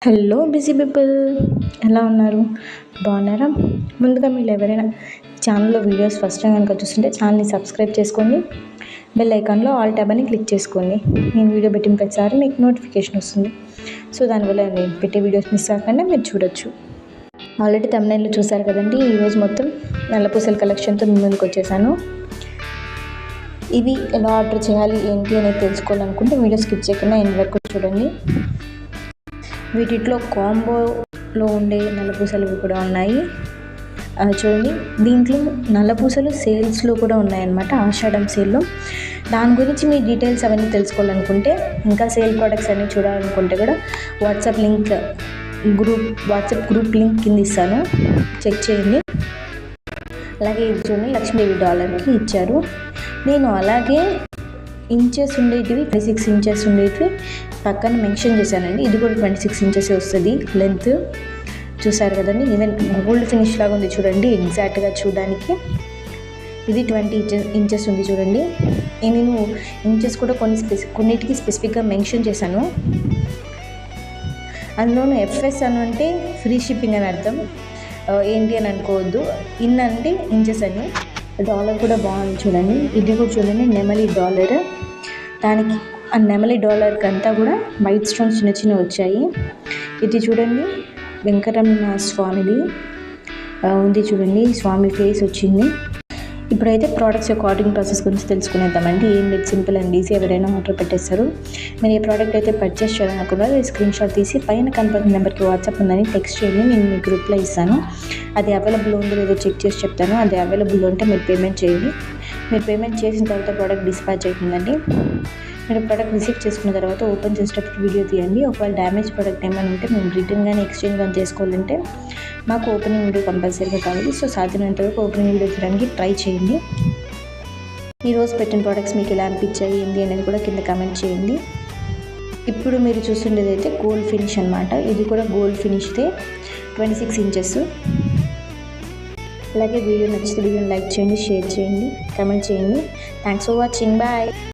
Hello busy people, ఎలా ఉన్నారు? బాగున్నారా? ముందుగా మీరు ఎవరైనా ఛానల్లో వీడియోస్ ఫస్ట్ టైం కనుక చూస్తుంటే ఛానల్ని సబ్స్క్రైబ్ చేసుకోండి. బెల్ ఐకాన్లో ఆల్ ట్యాబ్ అని క్లిక్ చేసుకోండి. నేను వీడియో పెట్టిన ప్రతిసారి మీకు నోటిఫికేషన్ వస్తుంది. సో దానివల్ల నేను పెట్టే వీడియోస్ మిస్ అవ్వకుండా మీరు చూడొచ్చు. ఆల్రెడీ thumbnailలో చూసారు కదండి. ఈరోజు మొత్తం నల్లపూసల కలెక్షన్తో మీ ముందుకు వచ్చేసాను. ఇవి ఎలా ఆర్డర్ చేయాలి ఏంటి అనేది తెలుసుకోవాలనుకుంటే వీడియో స్కిప్ చేయకుండా ఎండ్ వరకు చూడండి. వీటిలో కాంబోలో ఉండే నల్లపూసలు కూడా ఉన్నాయి. చూడండి, దీంట్లో నల్లపూసలు సేల్స్లో కూడా ఉన్నాయన్నమాట, ఆషాఢం సేల్లో. దాని గురించి మీ డీటెయిల్స్ అవన్నీ తెలుసుకోవాలనుకుంటే, ఇంకా సేల్ ప్రోడక్ట్స్ అన్నీ చూడాలనుకుంటే కూడా వాట్సాప్ గ్రూప్ లింక్ కింద ఇస్తాను, చెక్ చేయండి. అలాగే ఇది చూడండి, లక్ష్మీదేవి డాలర్కి ఇచ్చారు. నేను అలాగే ఇంచెస్ ఉండేటివి 26 ఇంచెస్ ఉండేటివి పక్కన మెన్షన్ చేశానండి. ఇది కూడా 26 ఇంచెస్ వస్తుంది లెంత్. చూసారు కదండి, ఈవెన్ గోల్డ్ ఫినిష్ లాగా ఉంది చూడండి, ఎగ్జాక్ట్గా చూడడానికి. ఇది 20 ఇంచెస్ ఉంది చూడండి. నేను ఇంచెస్ కూడా కొన్నిటికి స్పెసిఫిక్గా మెన్షన్ చేశాను. అందులోనూ ఎఫ్ఎస్ అని అంటే ఫ్రీ షిప్పింగ్ అని అర్థం, ఏంటి అని అనుకోవద్దు. ఇన్ అంటే ఇంచెస్ అని. డాలర్ కూడా బాగుంది చూడండి. ఇది కూడా చూడండి, నెమలి డాలర్. దానికి ఆ నెమలి డాలర్కి అంతా కూడా వైట్ స్టోన్స్ చిన్న చిన్న వచ్చాయి. ఇది చూడండి, వెంకటరమణ స్వామిది ఉంది చూడండి, స్వామి ఫేస్ వచ్చింది. ఇప్పుడైతే ప్రోడక్ట్స్ యొక్క ఆర్డరింగ్ ప్రాసెస్ గురించి తెలుసుకునేద్దామండి. ఏం లేదు, సింపుల్ అండ్ ఈజీ. ఎవరైనా ఆర్డర్ పెట్టేస్తారు. మీరు ఏ ప్రోడక్ట్ అయితే పర్చేస్ చేయాలనుకున్నారో స్క్రీన్ షాట్ తీసి పైన కనపడుతున్న నెంబర్కి వాట్సాప్ ఉందని టెక్స్ట్ చేయండి. నేను మీ గ్రూప్లో ఇస్తాను. అది అవైలబుల్ ఉందో లేదో చెక్ చేసి చెప్తాను. అది అవైలబుల్ ఉంటే మీరు పేమెంట్ చేయండి. మీరు పేమెంట్ చేసిన తర్వాత ప్రోడక్ట్ డిస్పాచ్ అవుతుందండి. మీరు ప్రోడక్ట్ రిసీవ్ చేసుకున్న తర్వాత ఓపెన్ చేసేటప్పుడు వీడియో తీయండి. ఒకవేళ డ్యామేజ్ ప్రోడక్ట్ ఏమైనా ఉంటే మేము రిటర్న్ కానీ ఎక్స్చేంజ్ కానీ చేసుకోవాలంటే మాకు ఓపెనింగ్ వీడియో కంపల్సరీగా కావాలి. సో సాధ్యమైనంత వరకు ఓపెనింగ్ వీడియో తీయడానికి ట్రై చేయండి. ఈరోజు పెట్టిన ప్రోడక్ట్స్ మీకు ఎలా అనిపించాయి ఏంటి అనేది కూడా కింద కామెంట్ చేయండి. ఇప్పుడు మీరు చూస్తుండేది అయితే గోల్డ్ ఫినిష్ అనమాట. ఇది కూడా గోల్డ్ ఫినిష్దే 26 ఇంచెస్. అలాగే వీడియో నచ్చితే వీడియోని లైక్ చేయండి, షేర్ చేయండి, కామెంట్ చేయండి. Thanks for watching. బాయ్.